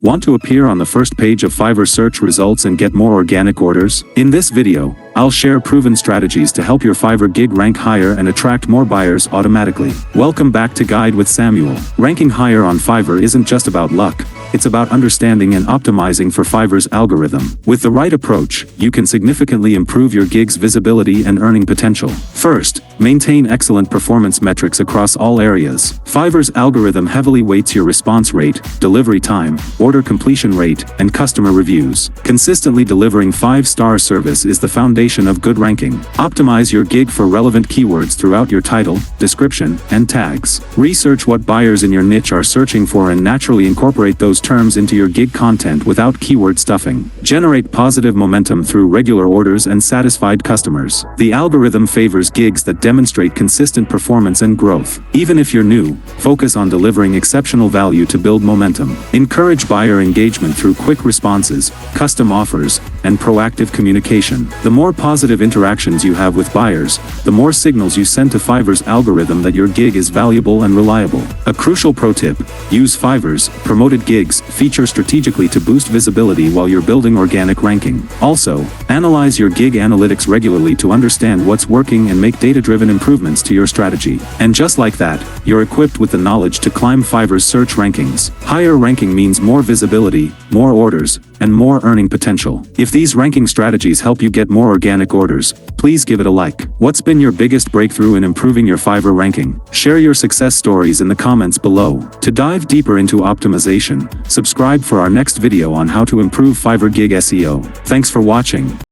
Want to appear on the first page of Fiverr search results and get more organic orders? In this video, I'll share proven strategies to help your Fiverr gig rank higher and attract more buyers automatically. Welcome back to Guide with Samuel. Ranking higher on Fiverr isn't just about luck. It's about understanding and optimizing for Fiverr's algorithm. With the right approach, you can significantly improve your gig's visibility and earning potential. First, maintain excellent performance metrics across all areas. Fiverr's algorithm heavily weights your response rate, delivery time, order completion rate, and customer reviews. Consistently delivering 5-star service is the foundation of good ranking. Optimize your gig for relevant keywords throughout your title, description, and tags. Research what buyers in your niche are searching for and naturally incorporate those terms into your gig content without keyword stuffing. Generate positive momentum through regular orders and satisfied customers. The algorithm favors gigs that demonstrate consistent performance and growth. Even if you're new, focus on delivering exceptional value to build momentum. Encourage buyer engagement through quick responses, custom offers, and proactive communication. The more positive interactions you have with buyers, the more signals you send to Fiverr's algorithm that your gig is valuable and reliable. A crucial pro tip: use Fiverr's promoted gigs feature strategically to boost visibility while you're building organic ranking. Also, analyze your gig analytics regularly to understand what's working and make data-driven improvements to your strategy. And just like that, you're equipped with the knowledge to climb Fiverr's search rankings. Higher ranking means more visibility, more orders, and more earning potential. If these ranking strategies help you get more organic orders, please give it a like. What's been your biggest breakthrough in improving your Fiverr ranking? Share your success stories in the comments below. To dive deeper into optimization, subscribe for our next video on how to improve Fiverr gig SEO. Thanks for watching.